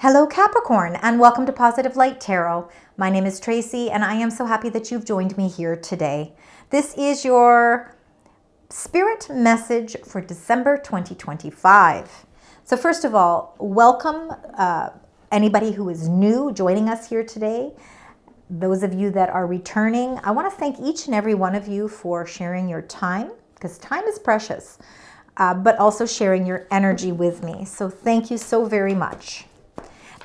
Hello Capricorn, and welcome to Positive Light Tarot. My name is Tracy and I am so happy that you've joined me here today. This is your spirit message for December 2025. So first of all, welcome anybody who is new joining us here today. Those of you that are returning, I want to thank each and every one of you for sharing your time, because time is precious, but also sharing your energy with me. So thank you so very much.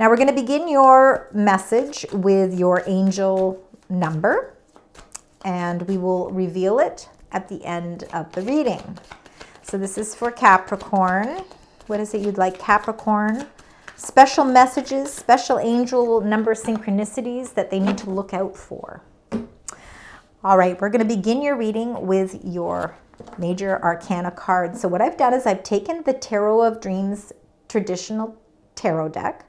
Now we're going to begin your message with your angel number, and we will reveal it at the end of the reading. So this is for Capricorn. What is it you'd like, Capricorn? Special messages, special angel number synchronicities that they need to look out for. All right, we're going to begin your reading with your major arcana cards. So what I've done is I've taken the Tarot of Dreams traditional tarot deck,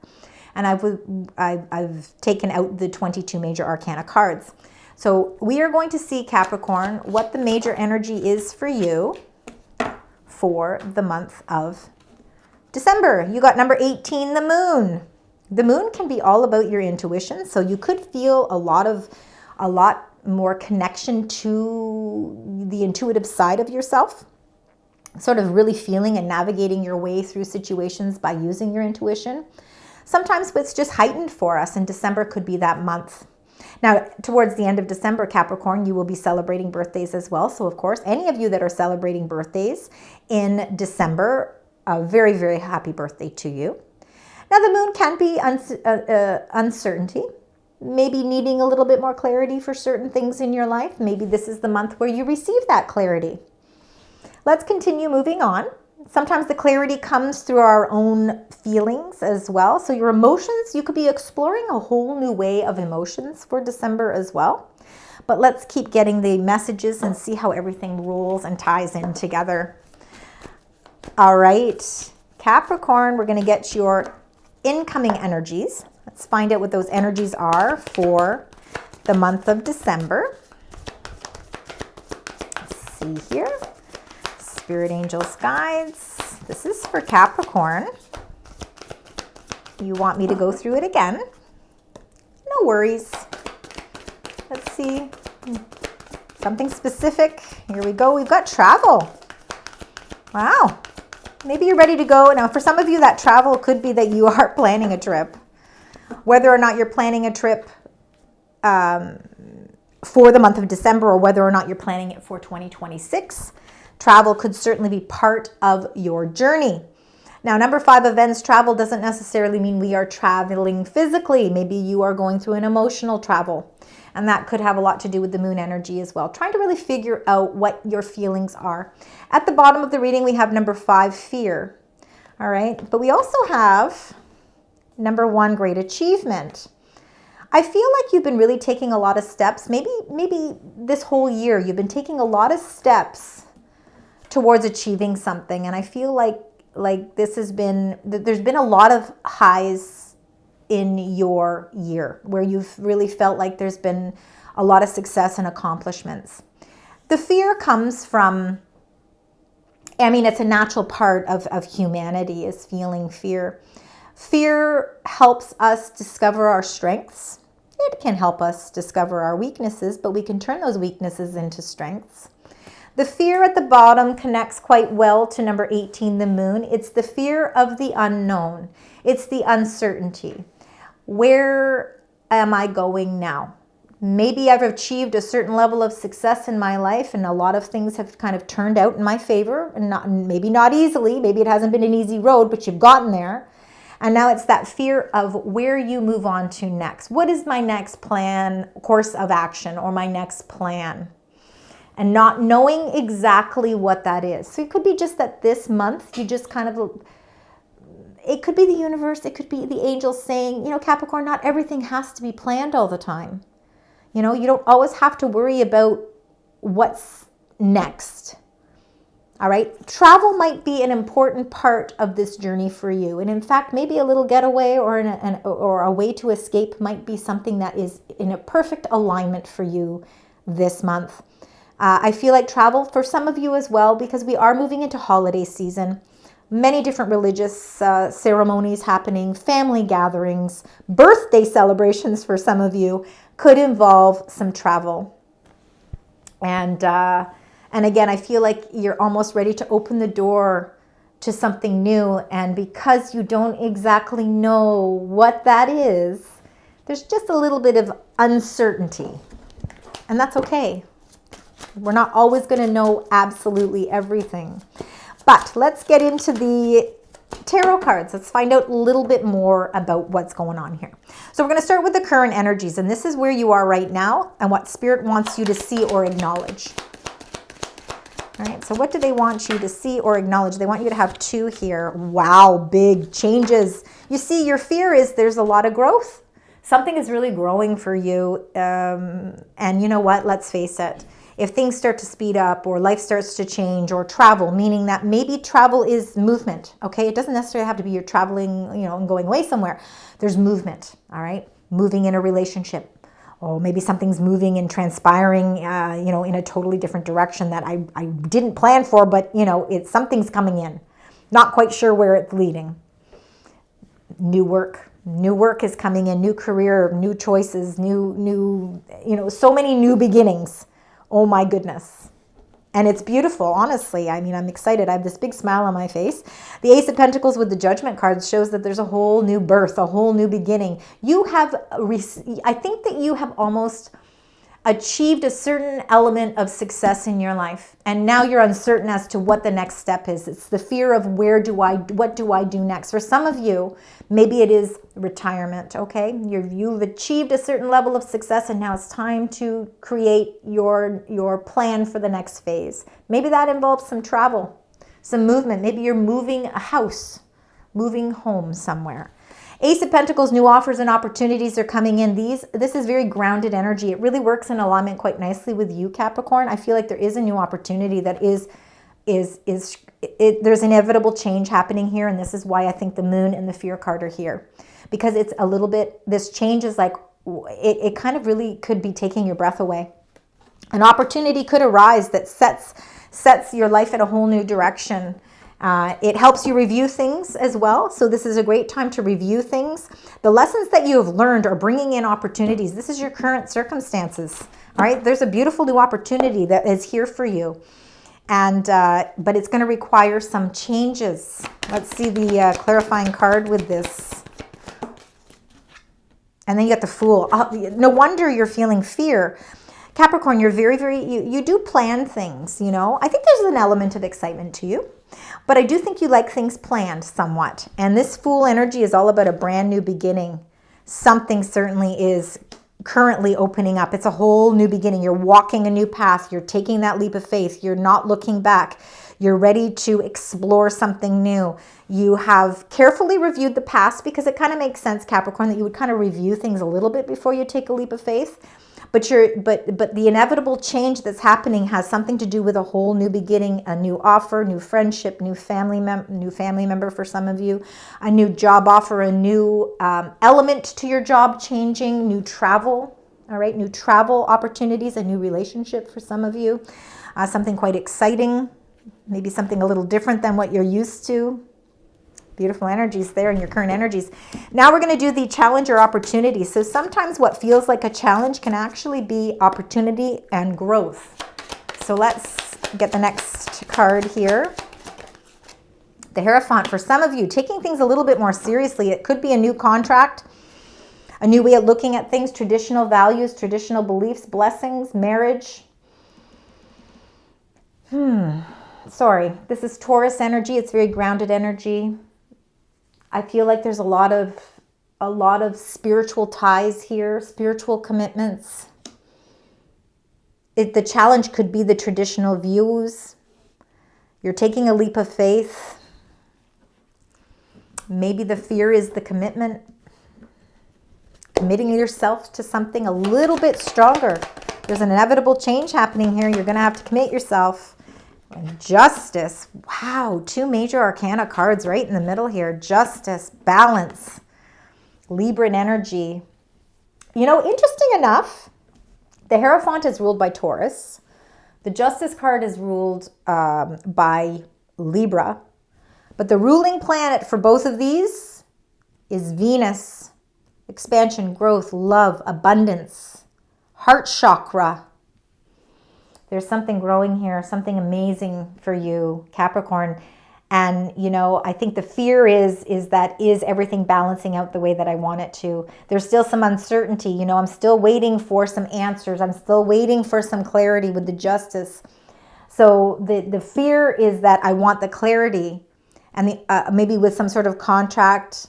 and I've taken out the 22 major arcana cards. So we are going to see, Capricorn, what the major energy is for you for the month of December. You got number 18, the moon. The moon can be all about your intuition. So you could feel a lot more connection to the intuitive side of yourself, sort of really feeling and navigating your way through situations by using your intuition. Sometimes it's just heightened for us, and December could be that month. Now, towards the end of December, Capricorn, you will be celebrating birthdays as well. So, of course, any of you that are celebrating birthdays in December, a very, very happy birthday to you. Now, the moon can be uncertainty, maybe needing a little bit more clarity for certain things in your life. Maybe this is the month where you receive that clarity. Let's continue moving on. Sometimes the clarity comes through our own feelings as well. So your emotions, you could be exploring a whole new way of emotions for December as well. But let's keep getting the messages and see how everything rolls and ties in together. All right, Capricorn, we're going to get your incoming energies. Let's find out what those energies are for the month of December. Let's see here. Spirit Angels Guides. This is for Capricorn. You want me to go through it again? No worries. Let's see. Something specific. Here we go. We've got travel. Wow. Maybe you're ready to go. Now, for some of you, that travel could be that you are planning a trip. Whether or not you're planning a trip for the month of December, or whether or not you're planning it for 2026, travel could certainly be part of your journey. Now, number 5 events, travel doesn't necessarily mean we are traveling physically. Maybe you are going through an emotional travel, and that could have a lot to do with the moon energy as well. Trying to really figure out what your feelings are. At the bottom of the reading, we have number 5, fear. All right, but we also have number 1, great achievement. I feel like you've been really taking a lot of steps. Maybe this whole year you've been taking a lot of steps towards achieving something, and I feel like there's been a lot of highs in your year where you've really felt like there's been a lot of success and accomplishments. The fear comes from, it's a natural part of humanity, is feeling fear. Fear helps us discover our strengths. It can help us discover our weaknesses, but we can turn those weaknesses into strengths. The fear at the bottom connects quite well to number 18, the moon. It's the fear of the unknown. It's the uncertainty. Where am I going now? Maybe I've achieved a certain level of success in my life, and a lot of things have kind of turned out in my favor, and maybe not easily. Maybe it hasn't been an easy road, but you've gotten there. And now it's that fear of where you move on to next. What is my next plan, course of action, or my next plan? And not knowing exactly what that is. So it could be just that this month you just kind of, it could be the universe, it could be the angels saying, Capricorn, not everything has to be planned all the time. You don't always have to worry about what's next. All right, travel might be an important part of this journey for you. And in fact, maybe a little getaway or a way to escape might be something that is in a perfect alignment for you this month. I feel like travel for some of you as well, because we are moving into holiday season. many different religious ceremonies happening, family gatherings, birthday celebrations for some of you could involve some travel. And again, I feel like you're almost ready to open the door to something new. And because you don't exactly know what that is, there's just a little bit of uncertainty. And that's okay. We're not always going to know absolutely everything. But let's get into the tarot cards. Let's find out a little bit more about what's going on here. So we're going to start with the current energies. And this is where you are right now and what Spirit wants you to see or acknowledge. All right, so what do they want you to see or acknowledge? They want you to have 2 here. Wow, big changes. You see, your fear is there's a lot of growth. Something is really growing for you. And you know what? Let's face it. If things start to speed up or life starts to change, or travel, meaning that maybe travel is movement, okay? It doesn't necessarily have to be you're traveling, and going away somewhere. There's movement, all right? Moving in a relationship. Or maybe something's moving and transpiring, in a totally different direction that I didn't plan for, but, something's coming in. Not quite sure where it's leading. New work. New work is coming in, new career, new choices, new, so many new beginnings. Oh my goodness. And it's beautiful, honestly. I mean, I'm excited. I have this big smile on my face. The Ace of Pentacles with the Judgment cards shows that there's a whole new birth, a whole new beginning. I think that you have almost achieved a certain element of success in your life. And now you're uncertain as to what the next step is. It's the fear of what do I do next? For some of you, maybe it is retirement, okay? You've achieved a certain level of success and now it's time to create your plan for the next phase. Maybe that involves some travel, some movement. Maybe you're moving a house, moving home somewhere. Ace of Pentacles, new offers and opportunities are coming in. This is very grounded energy. It really works in alignment quite nicely with you, Capricorn. I feel like there is a new opportunity that there's inevitable change happening here, and this is why I think the Moon and the Fear card are here. Because it's a little bit, this change is like, it kind of really could be taking your breath away. An opportunity could arise that sets your life in a whole new direction. It helps you review things as well. So this is a great time to review things. The lessons that you have learned are bringing in opportunities. This is your current circumstances. All right. There's a beautiful new opportunity that is here for you. And but it's going to require some changes. Let's see the clarifying card with this. And then you got the Fool. No wonder you're feeling fear. Capricorn, you're you do plan things, I think there's an element of excitement to you. But I do think you like things planned somewhat. And this Fool energy is all about a brand new beginning. Something certainly is currently opening up. It's a whole new beginning. You're walking a new path. You're taking that leap of faith. You're not looking back. You're ready to explore something new. You have carefully reviewed the past, because it kind of makes sense, Capricorn, that you would kind of review things a little bit before you take a leap of faith. But the inevitable change that's happening has something to do with a whole new beginning, a new offer, new friendship, new family member for some of you, a new job offer, a new element to your job changing, new travel, all right, new travel opportunities, a new relationship for some of you, something quite exciting, maybe something a little different than what you're used to. Beautiful energies there in your current energies. Now we're going to do the challenge or opportunity. So sometimes what feels like a challenge can actually be opportunity and growth. So let's get the next card here. The Hierophant. For some of you, taking things a little bit more seriously. It could be a new contract, a new way of looking at things, traditional values, traditional beliefs, blessings, marriage. Sorry, this is Taurus energy. It's very grounded energy. I feel like there's a lot of spiritual ties here, spiritual commitments. The challenge could be the traditional views. You're taking a leap of faith. Maybe the fear is the commitment. Committing yourself to something a little bit stronger. There's an inevitable change happening here. You're going to have to commit yourself. Justice. Wow, 2 major arcana cards right in the middle here. Justice, balance, Libran energy. Interesting enough, the Hierophant is ruled by Taurus. The Justice card is ruled by Libra. But the ruling planet for both of these is Venus. Expansion, growth, love, abundance, heart chakra. There's something growing here, something amazing for you, Capricorn. And, you know, I think the fear is that is everything balancing out the way that I want it to? There's still some uncertainty. You know, I'm still waiting for some answers. I'm still waiting for some clarity with the justice. So the fear is that I want the clarity, and maybe with some sort of contract,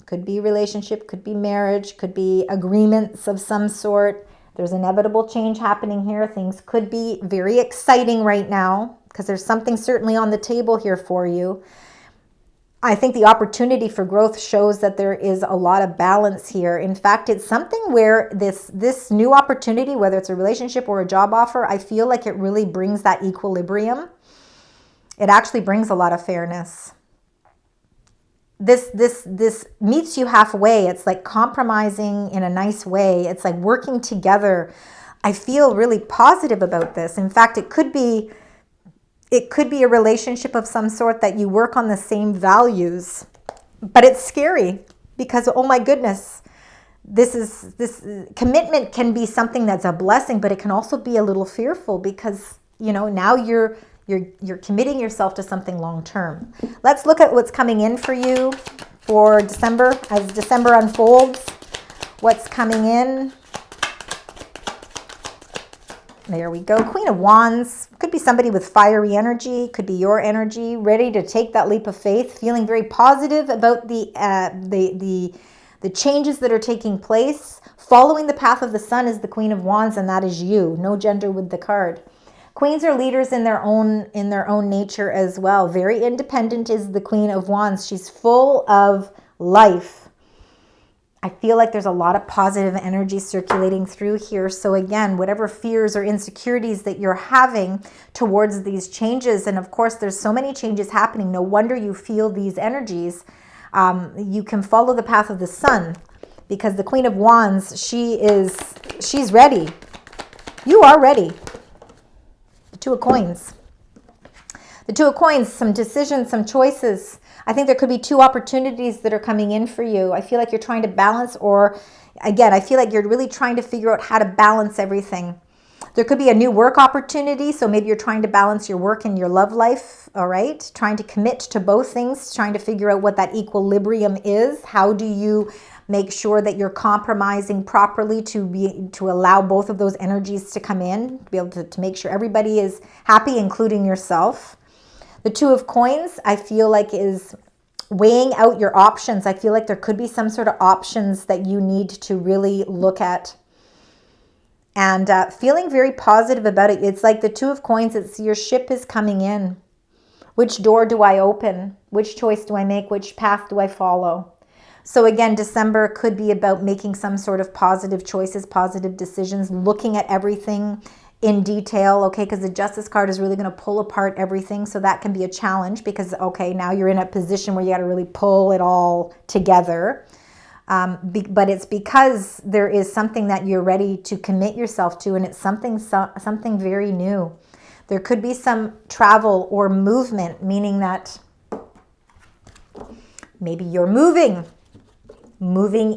could be relationship, could be marriage, could be agreements of some sort. There's inevitable change happening here. Things could be very exciting right now because there's something certainly on the table here for you. I think the opportunity for growth shows that there is a lot of balance here. In fact, it's something where this new opportunity, whether it's a relationship or a job offer, I feel like it really brings that equilibrium. It actually brings a lot of fairness. This meets you halfway. It's like compromising in a nice way. It's like working together. I feel really positive about this. In fact, it could be a relationship of some sort that you work on the same values, but it's scary because, oh my goodness, this commitment can be something that's a blessing, but it can also be a little fearful because, you know, now you're committing yourself to something long term. Let's look at what's coming in for you for December. As December unfolds, what's coming in? There we go. Queen of Wands. Could be somebody with fiery energy. Could be your energy, ready to take that leap of faith, feeling very positive about the changes that are taking place. Following the path of the sun is the Queen of Wands, and that is you. No gender with the card. Queens are leaders in their own nature as well. Very independent is the Queen of Wands. She's full of life. I feel like there's a lot of positive energy circulating through here. So again, whatever fears or insecurities that you're having towards these changes, and of course there's so many changes happening, no wonder you feel these energies. You can follow the path of the sun because the Queen of Wands, she's ready. You are ready. The Two of Coins. The Two of Coins, some decisions, some choices. I think there could be two opportunities that are coming in for you. I feel like you're trying to balance, or again, I feel like you're really trying to figure out how to balance everything. There could be a new work opportunity. So maybe you're trying to balance your work and your love life. All right. Trying to commit to both things, trying to figure out what that equilibrium is. How do you make sure that you're compromising properly to allow both of those energies to come in, to be able to make sure everybody is happy, including yourself. The Two of Coins, I feel like, is weighing out your options. I feel like there could be some sort of options that you need to really look at. And feeling very positive about it. It's like the Two of Coins, it's your ship is coming in. Which door do I open? Which choice do I make? Which path do I follow? So again, December could be about making some sort of positive choices, positive decisions, looking at everything in detail, okay, because the Justice card is really going to pull apart everything. So that can be a challenge because, okay, now you're in a position where you got to really pull it all together. But it's because there is something that you're ready to commit yourself to, and it's something very new. There could be some travel or movement, meaning that maybe you're moving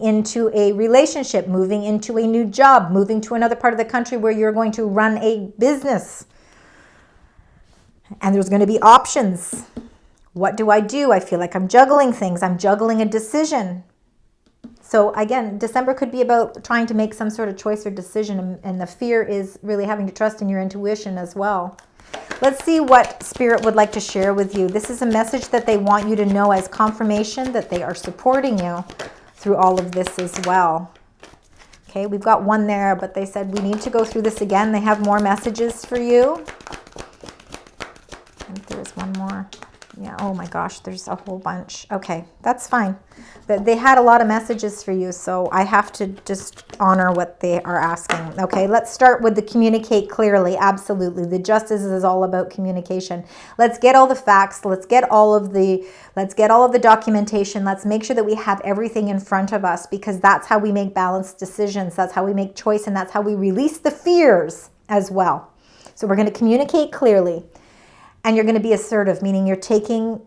into a relationship, moving into a new job, moving to another part of the country where you're going to run a business. And there's going to be options. What do? I feel like I'm juggling things. I'm juggling a decision. So again, December could be about trying to make some sort of choice or decision, and the fear is really having to trust in your intuition as well. Let's see what Spirit would like to share with you. This is a message that they want you to know as confirmation that they are supporting you through all of this as well. Okay, we've got one there, but they said we need to go through this again. They have more messages for you. I think there's one more. Yeah, oh my gosh, there's a whole bunch. Okay, that's fine. They had a lot of messages for you, so I have to just honor what they are asking. Okay, let's start with the communicate clearly. Absolutely. The Justice is all about communication. Let's get all the facts. Let's get all of the documentation. Let's make sure that we have everything in front of us, because that's how we make balanced decisions. That's how we make choice, and that's how we release the fears as well. So we're going to communicate clearly. And you're going to be assertive, meaning you're taking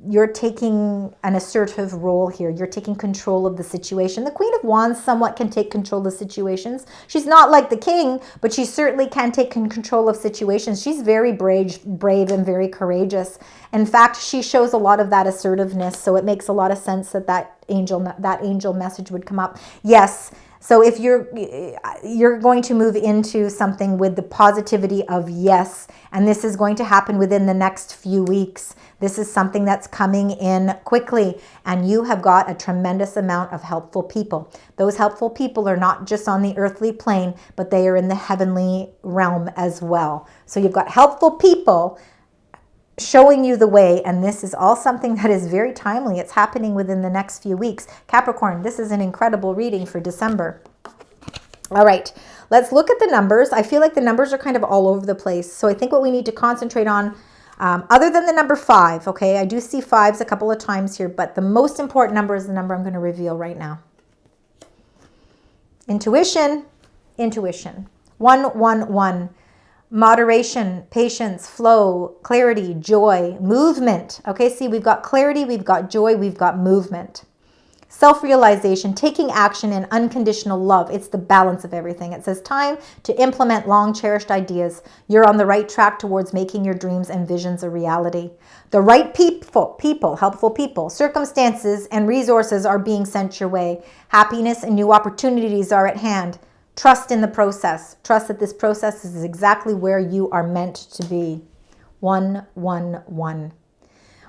you're taking an assertive role here. You're taking control of the situation. The Queen of Wands somewhat can take control of situations. She's not like the King, but she certainly can take control of situations. She's very brave and very courageous. In fact, she shows a lot of that assertiveness, so it makes a lot of sense that that angel message would come up. Yes. So if you're going to move into something with the positivity of yes, and this is going to happen within the next few weeks. This is something that's coming in quickly, and you have got a tremendous amount of helpful people. Those helpful people are not just on the earthly plane, but they are in the heavenly realm as well. So you've got helpful people showing you the way, and this is all something that is very timely. It's happening within the next few weeks. Capricorn, this is an incredible reading for December. All right, let's look at the numbers. I feel like the numbers are kind of all over the place, so I think what we need to concentrate on, other than the number 5, okay, I do see 5s a couple of times here, but the most important number is the number I'm going to reveal right now. Intuition, 111. Moderation, patience, flow, clarity, joy, movement. Okay, see, we've got clarity, we've got joy, we've got movement. Self-realization, taking action, and unconditional love. It's the balance of everything. It says time to implement long-cherished ideas. You're on the right track towards making your dreams and visions a reality. The right people, helpful people, circumstances, and resources are being sent your way. Happiness and new opportunities are at hand. Trust in the process. Trust that this process is exactly where you are meant to be. 111.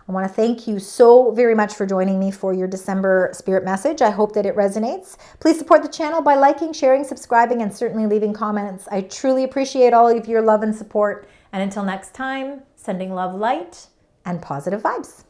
I want to thank you so very much for joining me for your December spirit message. I hope that it resonates. Please support the channel by liking, sharing, subscribing, and certainly leaving comments. I truly appreciate all of your love and support. And until next time, sending love, light, and positive vibes.